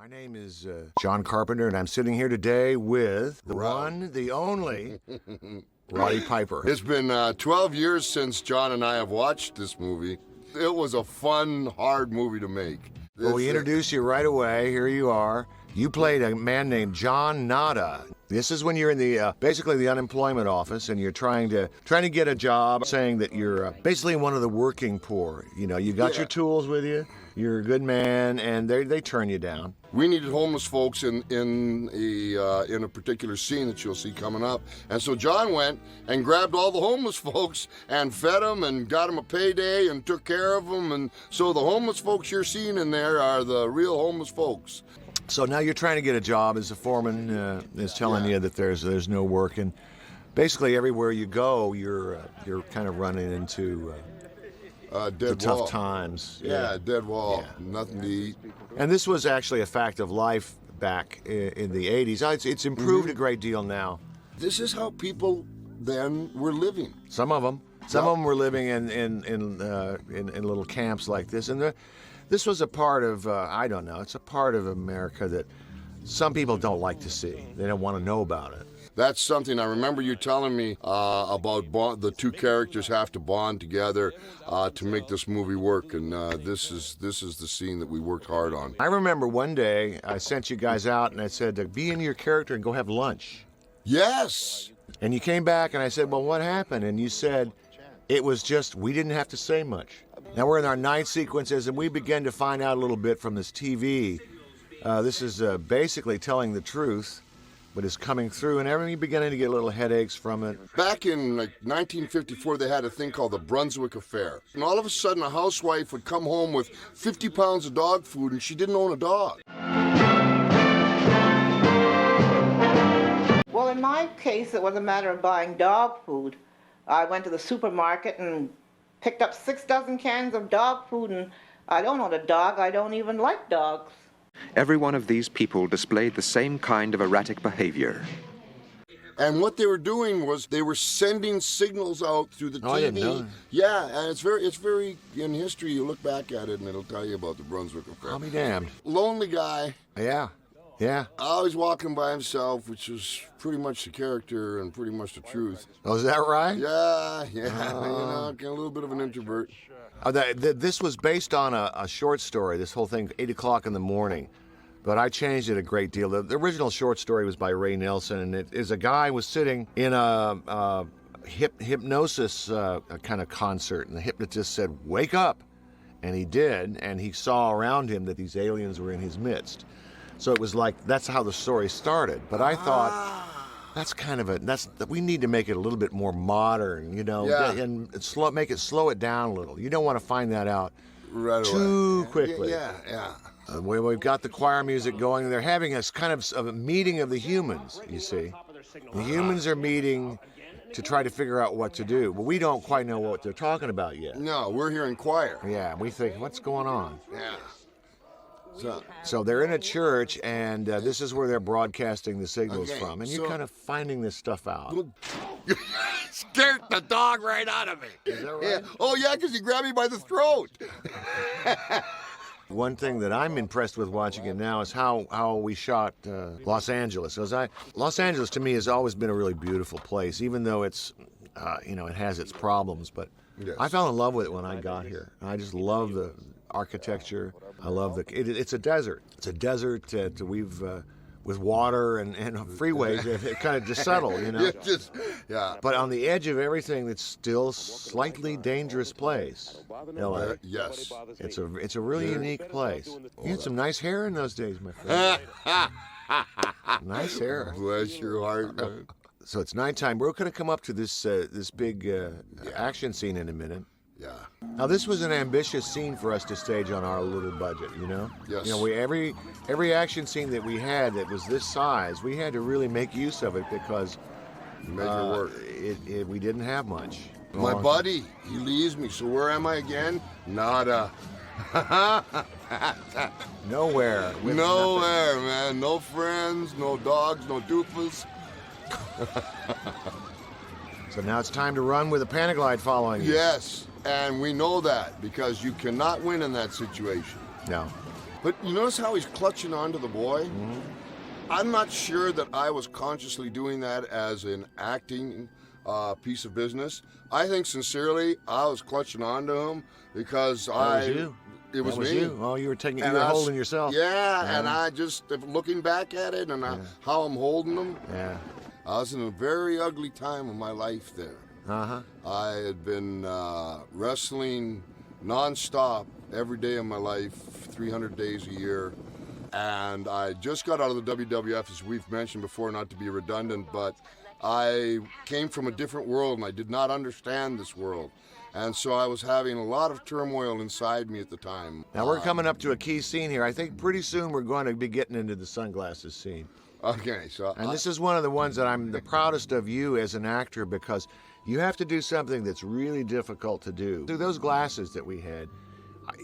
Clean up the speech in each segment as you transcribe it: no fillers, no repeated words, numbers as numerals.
My name is John Carpenter, and I'm sitting here today with the one, the only, Roddy Piper. It's been 12 years since John and I have watched this movie. It was a fun, hard movie to make. Well, we introduce you right away. Here you are. You played a man named John Nada. This is when you're in the basically the unemployment office, and you're trying to get a job, saying that you're basically one of the working poor. You know, you got your tools with you. You're a good man, and they turn you down. We needed homeless folks in a particular scene that you'll see coming up, and so John went and grabbed all the homeless folks and fed them and got them a payday and took care of them, and so the homeless folks you're seeing in there are the real homeless folks. So now you're trying to get a job as a foreman is telling you that there's no work, and basically everywhere you go, you're kind of running into Dead the wall. tough times. Yeah, dead wall. Yeah. Nothing to eat. And this was actually a fact of life back in the 80s. It's improved a great deal now. This is how people then were living. Some of them were living in little camps like this, and this was a part of I don't know. It's a part of America that some people don't like to see. They don't want to know about it. That's something I remember you telling me about the two characters have to bond together to make this movie work, and this is the scene that we worked hard on. I remember one day I sent you guys out and I said, be in your character and go have lunch. Yes! And you came back and I said, well, what happened? And you said, it was just, we didn't have to say much. Now we're in our night sequences, and we began to find out a little bit from this TV. This is basically telling the truth, but it's coming through, and everyone beginning to get little headaches from it. Back in 1954, they had a thing called the Brunswick Affair. And all of a sudden, a housewife would come home with 50 pounds of dog food, and she didn't own a dog. Well, in my case, it was a matter of buying dog food. I went to the supermarket and picked up 6 dozen cans of dog food, and I don't own a dog. I don't even like dogs. Every one of these people displayed the same kind of erratic behavior. And what they were doing was they were sending signals out through the TV. I didn't know that. Yeah, and it's very in history. You look back at it, and it'll tell you about the Brunswick Affair. I'll be damned. Lonely guy. Yeah. Always walking by himself, which is pretty much the character and pretty much the truth. Oh, is that right? Yeah, you know, a little bit of an introvert. This was based on a short story, this whole thing, 8 o'clock in the morning. But I changed it a great deal. The original short story was by Ray Nelson, and it is a guy was sitting in a hypnosis kind of concert, and the hypnotist said, "Wake up." And he did, and he saw around him that these aliens were in his midst. So it was like, that's how the story started. But I thought, we need to make it a little bit more modern, you know, and make it slow it down a little. You don't want to find that out too quickly. Yeah. We've got the choir music going. They're having a kind of a meeting of the humans, you see. The humans are meeting to try to figure out what to do. But we don't quite know what they're talking about yet. No, we're hearing choir. Yeah, we think, what's going on? Yeah. So they're in a church, and this is where they're broadcasting the signals from, and you're kind of finding this stuff out. Scared the dog right out of me. Is that right? Yeah. Oh, yeah, because he grabbed me by the throat. One thing that I'm impressed with watching it now is how we shot Los Angeles. Los Angeles, to me, has always been a really beautiful place, even though it's, it has its problems. But I fell in love with it when I got here. I just love the architecture. I love it's a desert. It's a desert with water and freeways that kind of just settle, you know. Yeah. But on the edge of everything, it's still slightly dangerous place. LA. Yes. It's a really unique place. You had some nice hair in those days, my friend. Nice hair. Bless your heart, man. So it's nighttime. We're going to come up to this big action scene in a minute. Yeah. Now this was an ambitious scene for us to stage on our little budget, you know. Yes. You know, every action scene that we had that was this size, we had to really make use of it because Make it work. We didn't have much. My buddy, he leaves me. So where am I again? Nada. Nowhere. With Nowhere, man. No friends, no dogs, no doofus. So now it's time to run with a Panaglide following you. Yes, and we know that because you cannot win in that situation. No. But you notice how he's clutching onto the boy? I'm not sure that I was consciously doing that as an acting piece of business. I think sincerely I was clutching onto him because it was me. You. Oh, you were holding yourself. Yeah, and I just looking back at it and how I'm holding them. Yeah. I was in a very ugly time of my life there. I had been wrestling nonstop every day of my life, 300 days a year. And I just got out of the WWF, as we've mentioned before, not to be redundant, but I came from a different world and I did not understand this world. And so I was having a lot of turmoil inside me at the time. Now we're coming up to a key scene here. I think pretty soon we're going to be getting into the sunglasses scene. Okay, so... And this is one of the ones that I'm the proudest of you as an actor because you have to do something that's really difficult to do. Through those glasses that we had,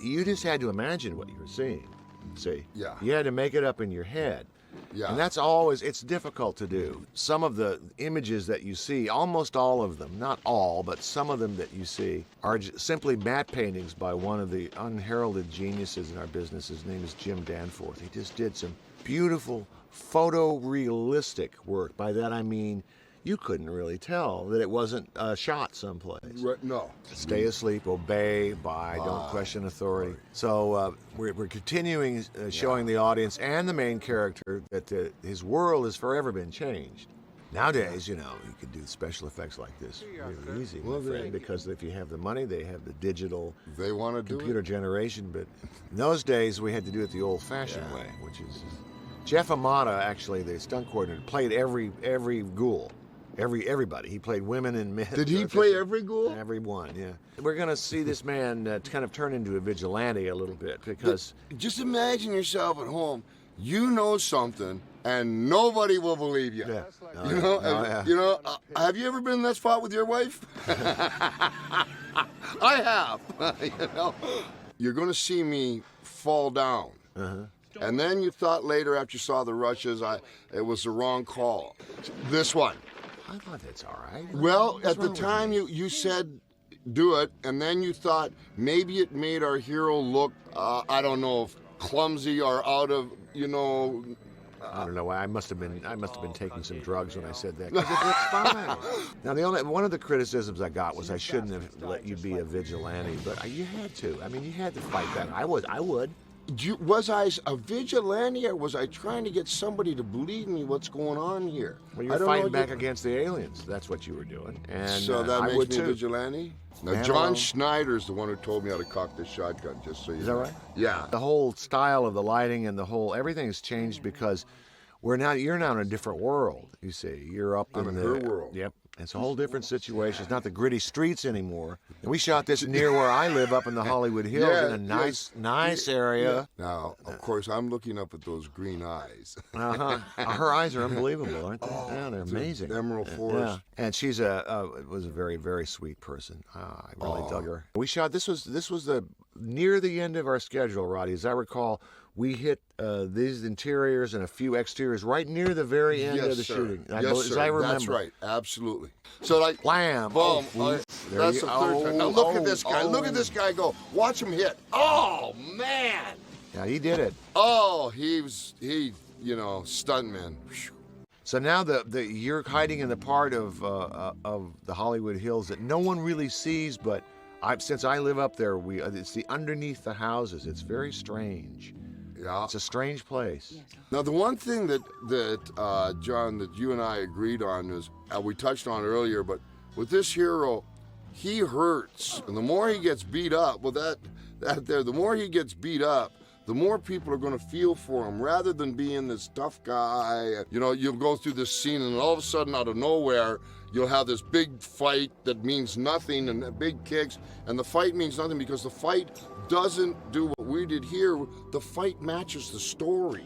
you just had to imagine what you were seeing. See? Yeah. You had to make it up in your head. Yeah. And that's always, it's difficult to do. Some of the images that you see, almost all of them, not all, but some of them that you see, are simply matte paintings by one of the unheralded geniuses in our business. His name is Jim Danforth. He just did some beautiful photorealistic work. By that I mean, you couldn't really tell that it wasn't shot someplace. Right, no. Stay asleep, obey, buy, don't question authority. So we're continuing showing the audience and the main character that his world has forever been changed. Nowadays, you know, you can do special effects like this really easy, my friend, because if you have the money, they have the digital They want to do computer generation. But in those days, we had to do it the old-fashioned way, which is Jeff Amata, actually, the stunt coordinator, played every ghoul. Everybody. He played women and men. Did he play every ghoul? Every one, yeah. We're going to see this man kind of turn into a vigilante a little bit because... Just imagine yourself at home. You know something, and nobody will believe you. Yeah. You know, have you ever been in that spot with your wife? I have. You know, you're going to see me fall down. And then you thought later, after you saw the rushes, it was the wrong call. This one. I thought that's all right. Well, What's at the wrong with time you said do it, and then you thought maybe it made our hero look, I don't know, if clumsy or out of, you know... I don't know why. I must have been taking some drugs when I said that. 'Cause it looks fine. Now, one of the criticisms I got was I shouldn't have let you be a vigilante, but you had to. I mean, you had to fight that. I would. Was I a vigilante, or was I trying to get somebody to believe me what's going on here? Well, you're fighting back against the aliens. That's what you were doing. And so that I makes would me too. a vigilante? Now, Man, John well. Schneider's the one who told me how to cock this shotgun, just so you know. Is that right? Yeah. The whole style of the lighting and everything has changed because you're now in a different world, you see. You're up I'm in in her world. Yep. It's a whole different situation. It's not the gritty streets anymore. And we shot this near where I live up in the Hollywood Hills in a nice area. Now, of course, I'm looking up at those green eyes. Her eyes are unbelievable, aren't they? Yeah, they're amazing. Emerald forest. Yeah. And she's was a very, very sweet person. I really dug her. We shot, this was near the end of our schedule, Roddy. As I recall, we hit these interiors and a few exteriors right near the very end of the shooting. As I remember. That's right, absolutely. So like, Wham! boom. There That's you- the third time. Now look at this guy. oh. Look at this guy go. Watch him hit. Oh man. Yeah, he did it. Oh, he stuntman. So now you're hiding in the part of the Hollywood Hills that no one really sees, but since I live up there, it's the underneath the houses. It's very strange. Yeah. It's a strange place. Now, the one thing that John, that you and I agreed on is, we touched on earlier, but with this hero, he hurts. And the more he gets beat up, the more he gets beat up, the more people are going to feel for him, rather than being this tough guy. You know, you'll go through this scene, and all of a sudden, out of nowhere, you'll have this big fight that means nothing, and big kicks, and the fight means nothing because the fight doesn't do what we did here. The fight matches the story.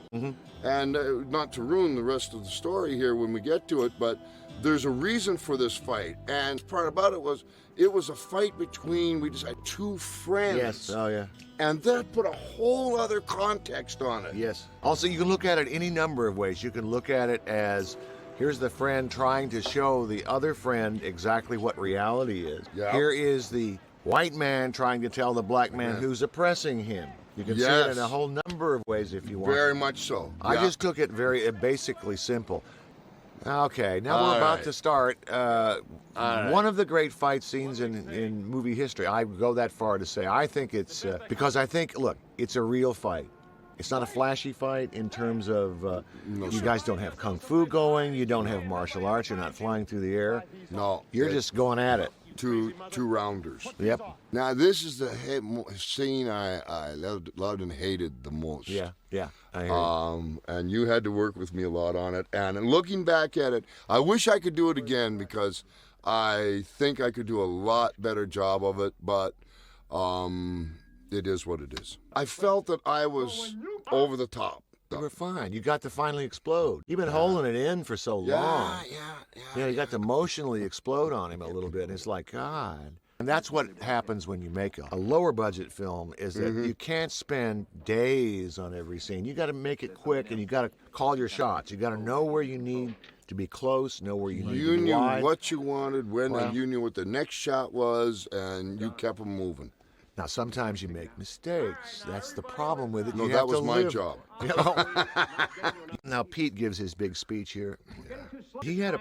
And not to ruin the rest of the story here when we get to it, but there's a reason for this fight. And part about it was a fight between, we decided, two friends. Yes. Oh, yeah. And that put a whole other context on it. Yes. Also, you can look at it any number of ways. You can look at it as, here's the friend trying to show the other friend exactly what reality is. Yeah. Here is the white man trying to tell the black man who's oppressing him. You can see it in a whole number of ways if you want. Very much so. I Yeah. just took it very basically simple. Okay, now we're about to start one of the great fight scenes in movie history. I go that far to say I think it's because I think, look, it's a real fight. It's not a flashy fight in terms of you guys don't have kung fu going, you don't have martial arts, you're not flying through the air. No. You're just going at it. Two rounders. Yep. Now this is the scene I loved and hated the most. Yeah. I hear you. And you had to work with me a lot on it. And looking back at it, I wish I could do it again because I think I could do a lot better job of it. But it is what it is. I felt that I was over the top. You were fine. You got to finally explode. You've been holding it in for so long. Yeah, you got to emotionally explode on him a little bit. It's like, God. And that's what happens when you make a lower budget film is that you can't spend days on every scene. You got to make it quick and you got to call your shots. You got to know where you need to be close, know where you need to be wide. You knew what you wanted, when, and you knew what the next shot was, and you kept them moving. Now, sometimes you make mistakes. That's the problem with it. No, that was my job. Now, Pete gives his big speech here. He had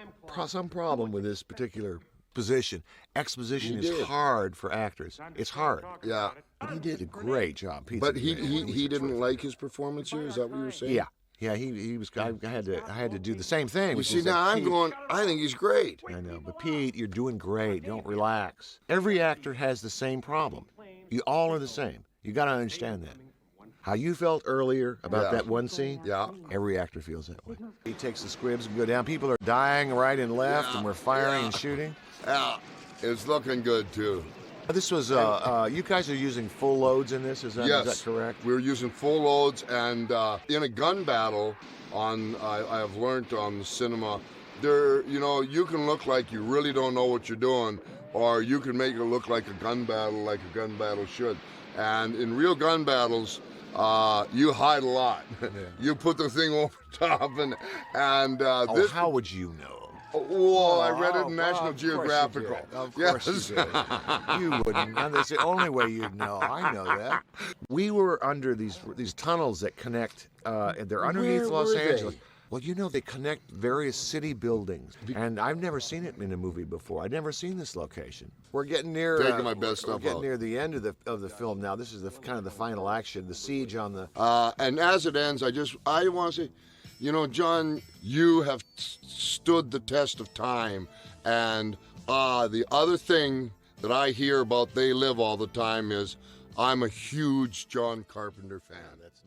some problem with this particular position. Exposition is hard for actors. It's hard. Yeah. But he did a great job. Pete's But he didn't like his performance here? Is that what you were saying? Yeah, he was. I had to do the same thing. You see, now I'm going, I think he's great. I know, but Pete, you're doing great. Don't relax. Every actor has the same problem. You all are the same. You got to understand that. How you felt earlier about that one scene, every actor feels that way. He takes the squibs and go down. People are dying right and left, and we're firing and shooting. Yeah, it's looking good, too. This was, you guys are using full loads in this, is that correct? We're using full loads, and in a gun battle, I have learned on the cinema, you can look like you really don't know what you're doing, or you can make it look like a gun battle should. And in real gun battles, you hide a lot. You put the thing over top, and how would you know? Well, I read it in National Geographical. Of course you did. You wouldn't. And that's the only way you'd know. I know that. We were under these tunnels that connect. They're underneath Los Angeles. Well, they connect various city buildings, and I've never seen it in a movie before. I'd never seen this location. We're getting near. Taking my best stuff We're getting near the end of the film now. This is the kind of the final action, the siege on the. And as it ends, I want to say, John, you have stood the test of time, and the other thing that I hear about They Live all the time is I'm a huge John Carpenter fan. That's